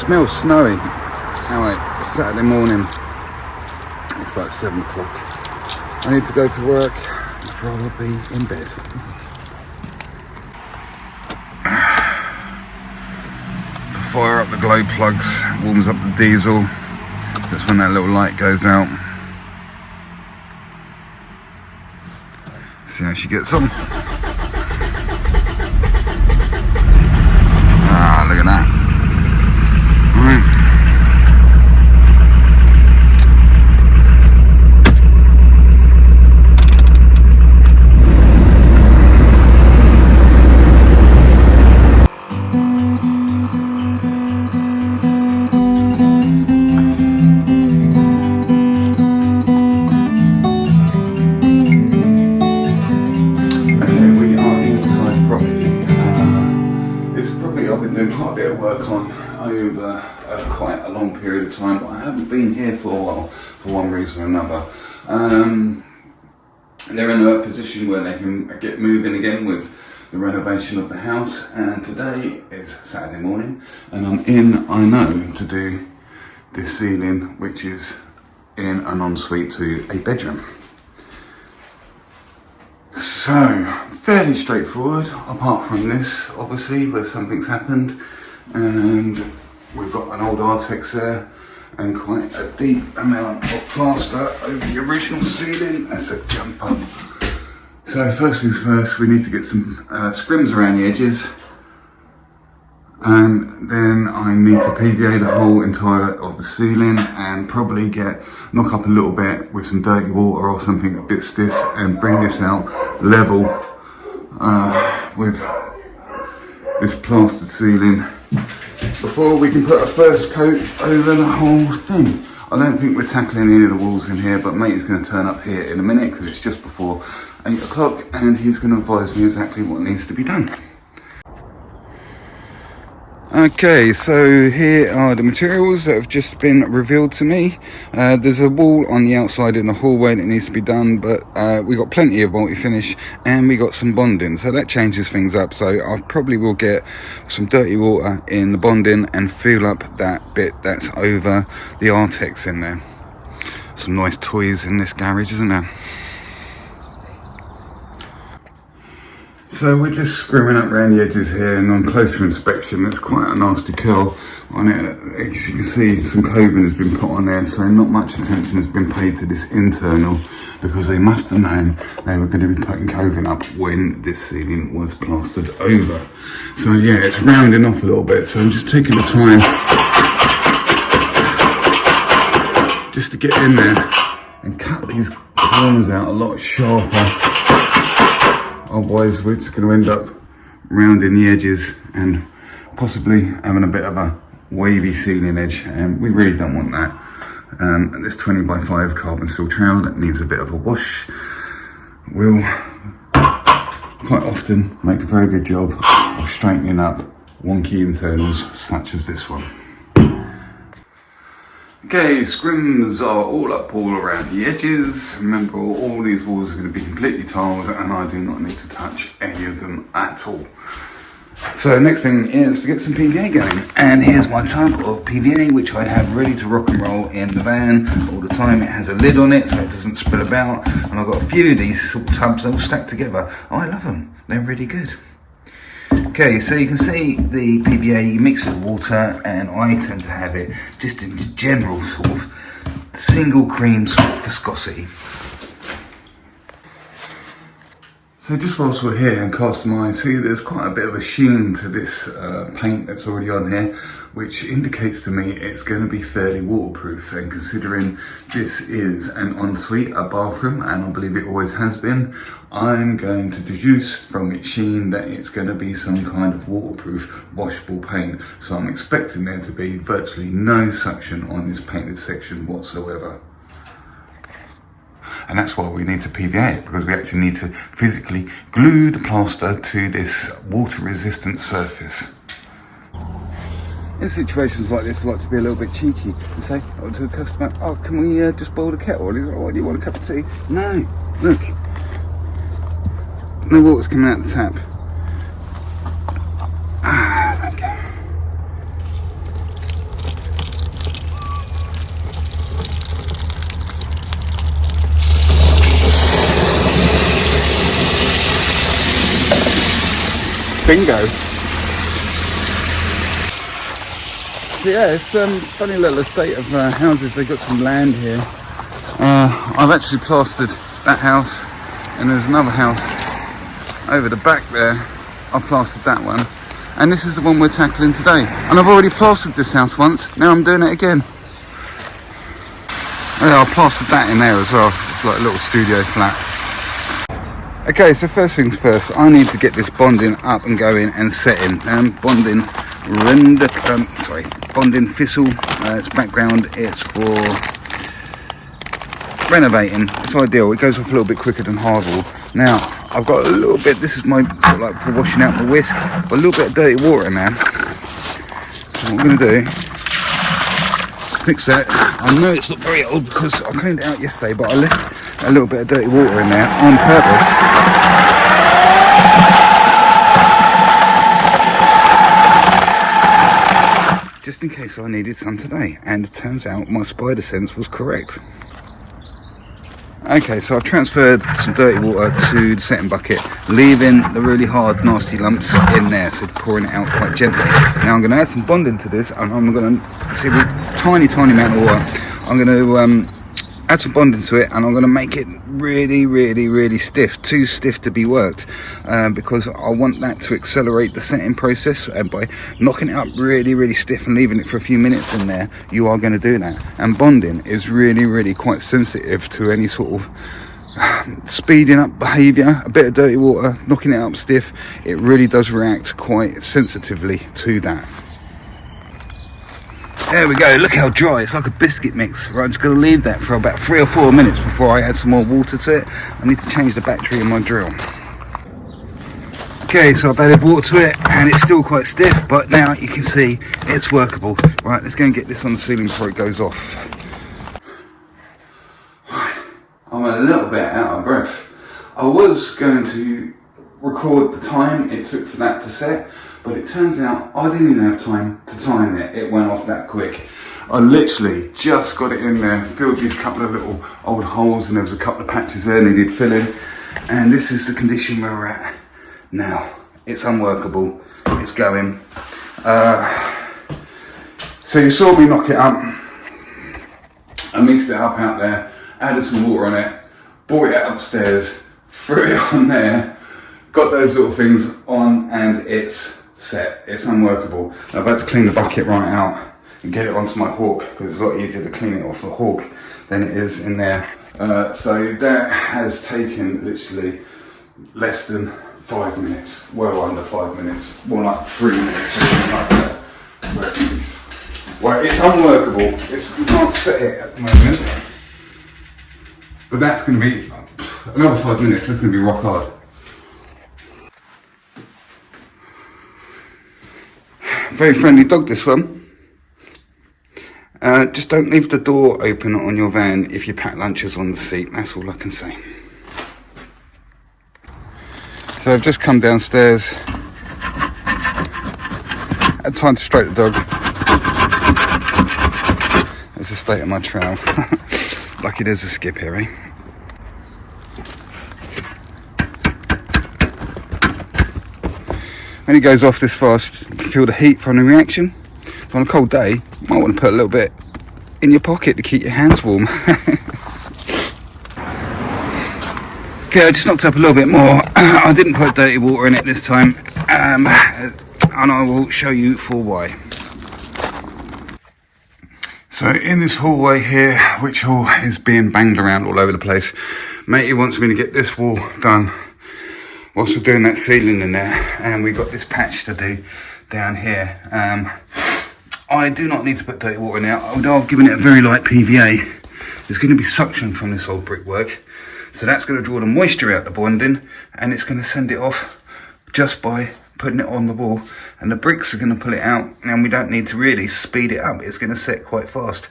smells snowy. Anyway, it's Saturday morning. It's like 7 o'clock. I need to go to work. I'd rather be in bed. Fire up the glow plugs, warms up the diesel. That's when that little light goes out. See how she gets on. Ah, look at that. Right. Over quite a long period of time, but I haven't been here for a while for one reason or another. They're in a position where they can get moving again with the renovation of the house, and today is Saturday morning and I'm in, I know, to do this ceiling, which is in an ensuite to a bedroom. So fairly straightforward, apart from this obviously where something's happened. And we've got an old Artex there and quite a deep amount of plaster over the original ceiling. That's a jump up. So first things first, we need to get some scrims around the edges, and then I need to PVA the whole entire of the ceiling and probably knock up a little bit with some dirty water or something a bit stiff and bring this out level with this plastered ceiling before we can put a first coat over the whole thing. I don't think we're tackling any of the walls in here, but mate is going to turn up here in a minute because it's just before 8 o'clock and he's going to advise me exactly what needs to be done. Okay, so here are the materials that have just been revealed to me. There's a wall on the outside in the hallway that needs to be done, but we got plenty of multi-finish and we got some bonding, so that changes things up. So I probably will get some dirty water in the bonding and fill up that bit that's over the Artex in there. Some nice toys in this garage, isn't there? So we're just screwing up around the edges here, and on closer inspection there's quite a nasty curl on it. As you can see, some coving has been put on there, so not much attention has been paid to this internal because they must have known they were going to be putting coving up when this ceiling was plastered over. So yeah, it's rounding off a little bit, so I'm just taking the time just to get in there and cut these corners out a lot sharper. Otherwise we're just going to end up rounding the edges and possibly having a bit of a wavy ceiling edge, and we really don't want that. This 20x5 carbon steel trowel that needs a bit of a wash will quite often make a very good job of straightening up wonky internals such as this one. Okay, scrims are all around the edges. Remember, all these walls are going to be completely tiled and I do not need to touch any of them at all. So next thing is to get some PVA going, and here's my tub of PVA which I have ready to rock and roll in the van all the time. It has a lid on it so it doesn't spill about, and I've got a few of these sort of tubs all stacked together. Oh, I love them, they're really good. Okay, so you can see the PVA, you mix it with water, and I tend to have it just in general sort of single cream sort of viscosity. So just whilst we're here and casting my eye, see there's quite a bit of a sheen to this paint that's already on here, which indicates to me it's going to be fairly waterproof, and considering this is an ensuite, a bathroom, and I believe it always has been, I'm going to deduce from its sheen that it's going to be some kind of waterproof washable paint. So I'm expecting there to be virtually no suction on this painted section whatsoever. And that's why we need to PVA it, because we actually need to physically glue the plaster to this water resistant surface. In situations like this, I like to be a little bit cheeky and say to the customer, oh, can we just boil the kettle? And he's like, oh, do you want a cup of tea? No, look, no water's coming out the tap. Bingo. So yeah, it's funny little estate of houses. They've got some land here. I've actually plastered that house, and there's another house over the back there. I've plastered that one, and this is the one we're tackling today. And I've already plastered this house once. Now I'm doing it again. Yeah, I plastered that in there as well. It's like a little studio flat. Okay, so first things first, I need to get this bonding up and going and setting. Bonding bonding thistle. Its background, it's for renovating. It's ideal. It goes off a little bit quicker than hardwood. Now I've got a little bit. This is my like for washing out the whisk. Got a little bit of dirty water in there. So what I'm going to do, fix that. I know it's not very old because I cleaned it out yesterday, but I left a little bit of dirty water in there on purpose. Just in case I needed some today, and it turns out my spider sense was correct. Okay, so I've transferred some dirty water to the setting bucket, leaving the really hard, nasty lumps in there, so pouring it out quite gently. Now I'm going to add some bonding to this, and I'm going to see with a tiny amount of water. I'm going to add some bonding to it, and I'm going to make it really stiff, too stiff to be worked, because I want that to accelerate the setting process. And by knocking it up really stiff and leaving it for a few minutes in there, you are going to do that. And bonding is really quite sensitive to any sort of speeding up behaviour. A bit of dirty water, knocking it up stiff, it really does react quite sensitively to that. There we go, look how dry, it's like a biscuit mix. Right, I'm just going to leave that for about 3 or 4 minutes before I add some more water to it. I need to change the battery in my drill. Okay, so I've added water to it, and it's still quite stiff, but now you can see it's workable. Right, let's go and get this on the ceiling before it goes off. I'm a little bit out of breath. I was going to record the time it took for that to set, but it turns out I didn't even have time to time it. It went off that quick. I literally just got it in there, filled these couple of little old holes, and there was a couple of patches there needed filling. And this is the condition where we're at now. It's unworkable. It's going. So you saw me knock it up. I mixed it up out there, added some water on it, brought it upstairs, threw it on there, got those little things on, and it's set. It's unworkable. I've had to clean the bucket right out and get it onto my hawk, because it's a lot easier to clean it off the hawk than it is in there. So that has taken literally less than 5 minutes, well under 5 minutes, more like 3 minutes or something like that. Well, it's unworkable. You can't set it at the moment, but that's going to be another 5 minutes. That's going to be rock hard. Very friendly dog, this one. Just don't leave the door open on your van if you pack lunches on the seat. That's all I can say. So I've just come downstairs. Had time to stroke the dog. That's the state of my trowel. Lucky there's a skip here, eh? When it goes off this fast, you can feel the heat from the reaction. So on a cold day, you might want to put a little bit in your pocket to keep your hands warm. Okay, I just knocked up a little bit more. I didn't put dirty water in it this time, and I will show you for why. So in this hallway here, which all is being banged around all over the place, matey wants me to get this wall done whilst we're doing that ceiling in there, and we've got this patch to do down here. I do not need to put dirty water in there, although I've given it a very light PVA. There's going to be suction from this old brickwork, so that's going to draw the moisture out the bonding, and it's going to send it off just by putting it on the wall, and the bricks are going to pull it out, and we don't need to really speed it up. It's going to set quite fast.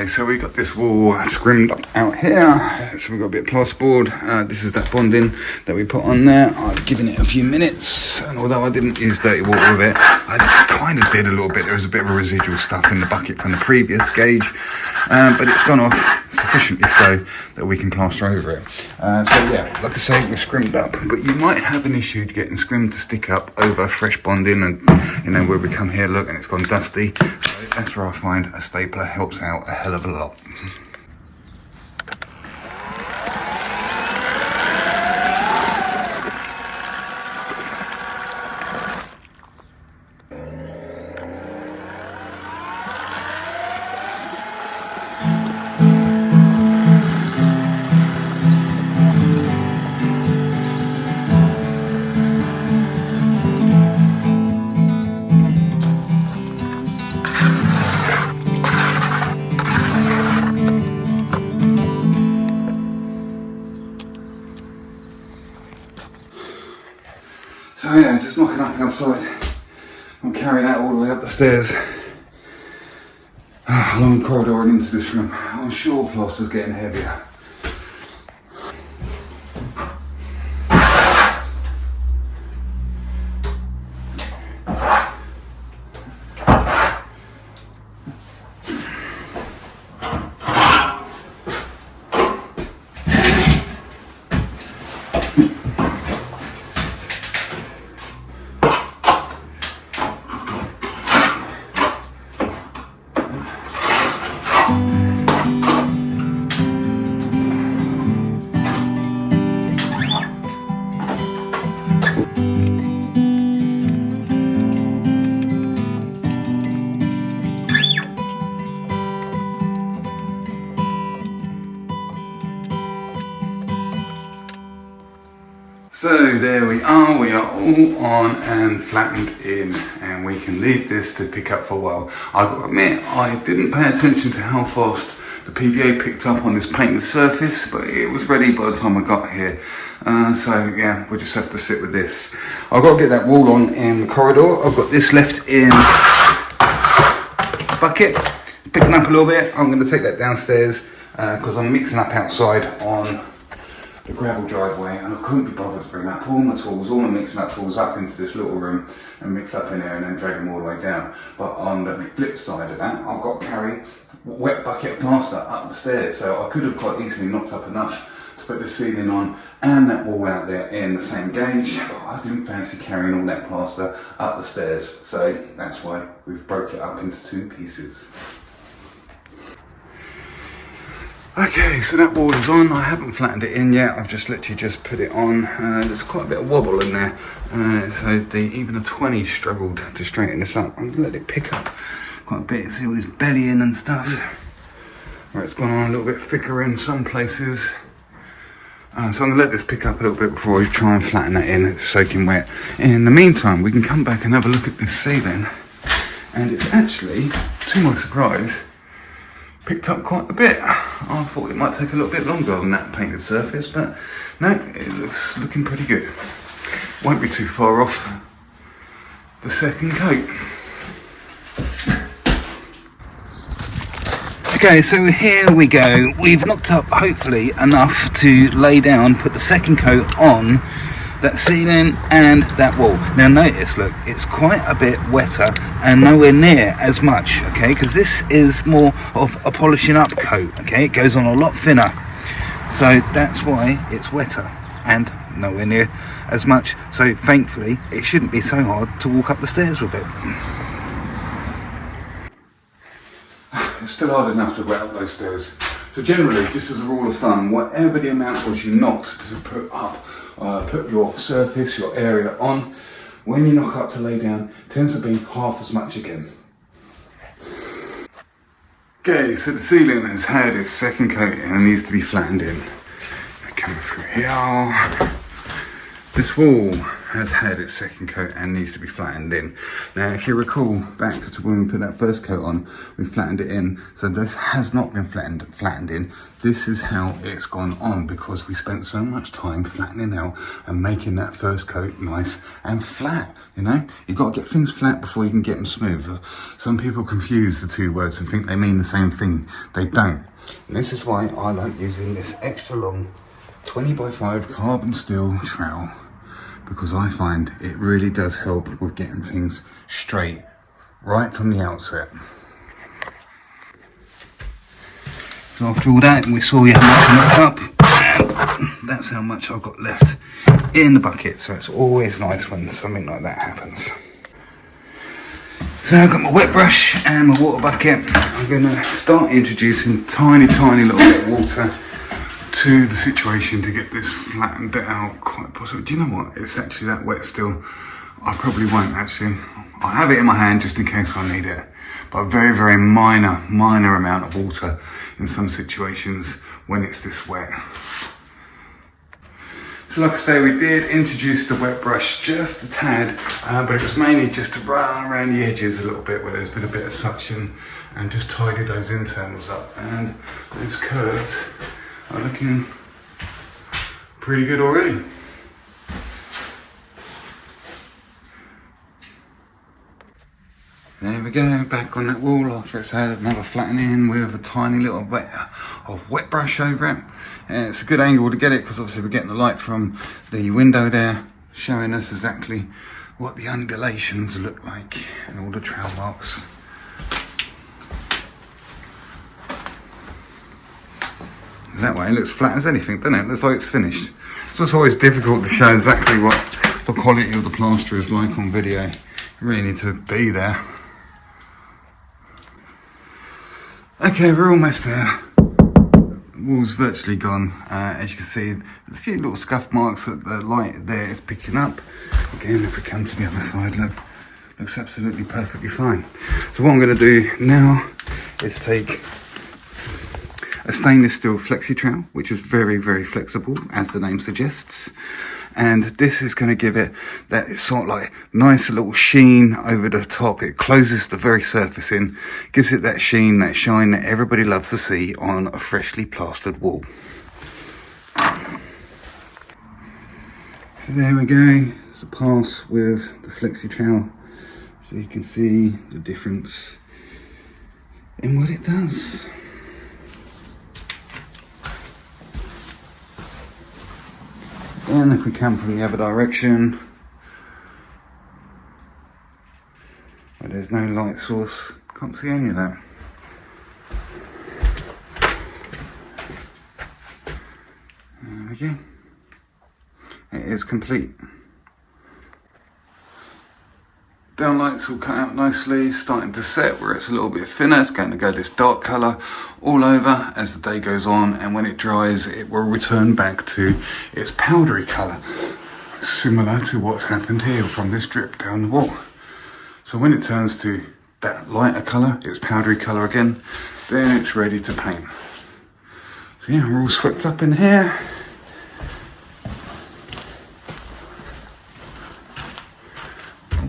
Okay, so we got this wall scrimmed up out here. So we've got a bit of plasterboard. This is that bonding that we put on there. I've given it a few minutes, and although I didn't use dirty water with it, I kind of did a little bit. There was a bit of a residual stuff in the bucket from the previous gauge, but it's gone off sufficiently so that we can plaster over it. So yeah, like I say, we're scrimmed up, but you might have an issue getting scrim to stick up over fresh bonding, and you know, where we come here, look, and it's gone dusty. So that's where I find a stapler helps out a hell of a lot. So yeah, just knocking up outside. I'm carrying that all the way up the stairs, along the corridor and into this room. I'm sure plaster's getting heavier. So there we are all on and flattened in, and we can leave this to pick up for a while. I've got to admit, I didn't pay attention to how fast the PVA picked up on this painted surface, but it was ready by the time I got here. So yeah, we'll just have to sit with this. I've got to get that wall on in the corridor. I've got this left in a bucket, picking up a little bit. I'm going to take that downstairs because I'm mixing up outside on the gravel driveway, and I couldn't be bothered to bring up all my tools, all my mixing up tools up into this little room and mix up in there and then drag them all the way down. But on the flip side of that, I've got to carry wet bucket of plaster up the stairs, so I could have quite easily knocked up enough to put the ceiling on and that wall out there in the same gauge, but I didn't fancy carrying all that plaster up the stairs, so that's why we've broke it up into two pieces. Okay, so that wall is on. I haven't flattened it in yet. I've just literally just put it on. There's quite a bit of wobble in there, so even the 20 struggled to straighten this up. I'm gonna let it pick up quite a bit. See all this bellying and stuff. Where it's gone on a little bit thicker in some places. So I'm gonna let this pick up a little bit before we try and flatten that in. It's soaking wet. In the meantime, we can come back and have a look at this ceiling, and it's actually, to my surprise, picked up quite a bit. I thought it might take a little bit longer on that painted surface, but no, it looks looking pretty good. Won't be too far off the second coat. Okay, so here we go. We've knocked up hopefully enough to lay down, put the second coat on that ceiling and that wall. Now notice, look, it's quite a bit wetter and nowhere near as much, okay, because this is more of a polishing up coat, okay, it goes on a lot thinner, so that's why it's wetter and nowhere near as much. So thankfully it shouldn't be so hard to walk up the stairs with it. It's still hard enough to wet up those stairs. So generally, just as a rule of thumb, whatever the amount was you knocked to put up, put your surface, your area on, when you knock up to lay down, tends to be half as much again. Okay, so the ceiling has had its second coat and needs to be flattened in. Coming through here. This wall has had its second coat and needs to be flattened in. Now, if you recall back to when we put that first coat on, we flattened it in. So this has not been flattened in. This is how it's gone on because we spent so much time flattening out and making that first coat nice and flat. You know, you've got to get things flat before you can get them smooth. Some people confuse the two words and think they mean the same thing. They don't. And this is why I like using this extra long 20x5 carbon steel trowel, because I find it really does help with getting things straight right from the outset. So after all that, we saw how much I knocked up, and that's how much I've got left in the bucket. So it's always nice when something like that happens. So I've got my wet brush and my water bucket. I'm going to start introducing tiny little bit of water to the situation to get this flattened out quite possibly. Do you know what? It's actually that wet still. I probably won't actually. I'll have it in my hand just in case I need it. But a very minor amount of water in some situations when it's this wet. So like I say, we did introduce the wet brush just a tad, but it was mainly just to run around the edges a little bit where there's been a bit of suction and just tidy those internals up. And those curves are looking pretty good already. There we go, back on that wall after it's had another flattening with a tiny little bit of wet brush over it. And it's a good angle to get it because obviously we're getting the light from the window there, showing us exactly what the undulations look like and all the trowel marks. That way it looks flat as anything, doesn't it? It looks like it's finished. So it's always difficult to show exactly what the quality of the plaster is like on video. You really need to be there. Okay, we're almost there. The wall's virtually gone. As you can see, there's a few little scuff marks that the light there is picking up. Again, if we come to the other side, look, looks absolutely perfectly fine. So what I'm going to do now is take a stainless steel flexi trowel, which is very flexible, as the name suggests. And this is going to give it that sort of like nice little sheen over the top. It closes the very surface in, gives it that sheen, that shine that everybody loves to see on a freshly plastered wall. So there we go. It's a pass with the flexi trowel. So you can see the difference in what it does. And if we come from the other direction, where there's no light source, can't see any of that. There we go. It is complete. Downlight's all cut out nicely, starting to set where it's a little bit thinner. It's going to go this dark colour all over as the day goes on, and when it dries it will return back to its powdery colour, similar to what's happened here from this drip down the wall. So when it turns to that lighter colour, its powdery colour again, then it's ready to paint. So yeah, we're all swept up in here.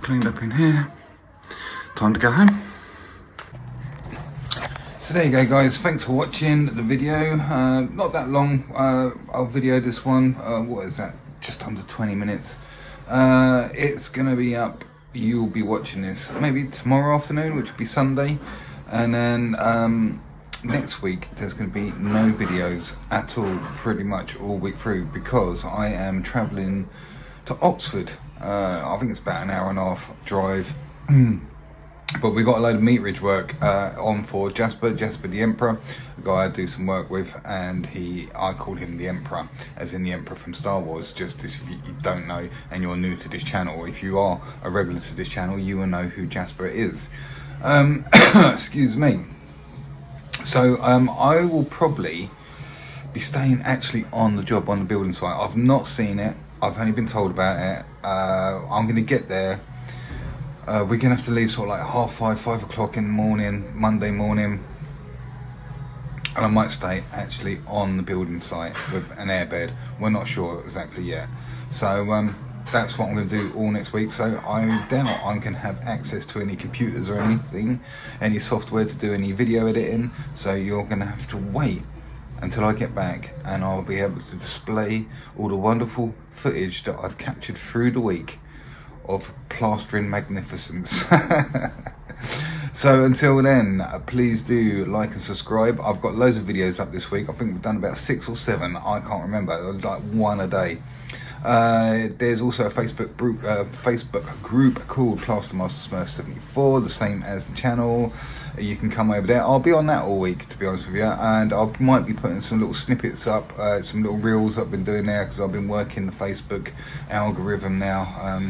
Cleaned up in here. Time to go home. So there you go, guys. Thanks for watching the video. Not that long. I'll video this one. What is that? Just under 20 minutes. It's gonna be up. You'll be watching this maybe tomorrow afternoon, which will be Sunday, and then next week there's going to be no videos at all, pretty much all week through, because I am travelling to Oxford. I think it's about an hour and a half drive, but we got a load of meterage work on for Jasper the Emperor, the guy I do some work with, and I call him the Emperor, as in the Emperor from Star Wars. Just if you don't know and you're new to this channel, if you are a regular to this channel, you will know who Jasper is. Excuse me. So I will probably be staying actually on the job, on the building site. I've not seen it. I've only been told about it. I'm going to get there. We're going to have to leave sort of like 5 o'clock in the morning, Monday morning. And I might stay actually on the building site with an airbed. We're not sure exactly yet. So that's what I'm going to do all next week. So I doubt I can have access to any computers or anything, any software to do any video editing. So you're going to have to wait until I get back, and I'll be able to display all the wonderful footage that I've captured through the week of plastering magnificence. So until then, please do like and subscribe. I've got loads of videos up this week. I think we've done about 6 or 7. I can't remember. Like one a day. There's also a Facebook group called Plaster Master Smurf 74, the same as the channel. You can come over there. I'll be on that all week, to be honest with you, and I might be putting some little snippets up, some little reels I've been doing there, because I've been working the Facebook algorithm now.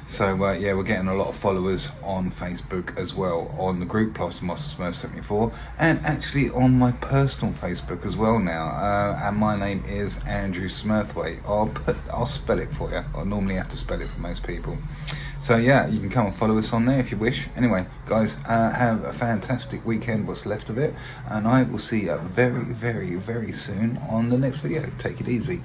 So yeah, we're getting a lot of followers on Facebook as well, on the group Plaster Master Smurf 74, and actually on my personal Facebook as well now. And my name is Andrew Smurthwaite. I'll spell it for you. I normally have to spell it for most people. So yeah, you can come and follow us on there if you wish. Anyway, guys, have a fantastic weekend, what's left of it, and I will see you very, very, very soon on the next video. Take it easy.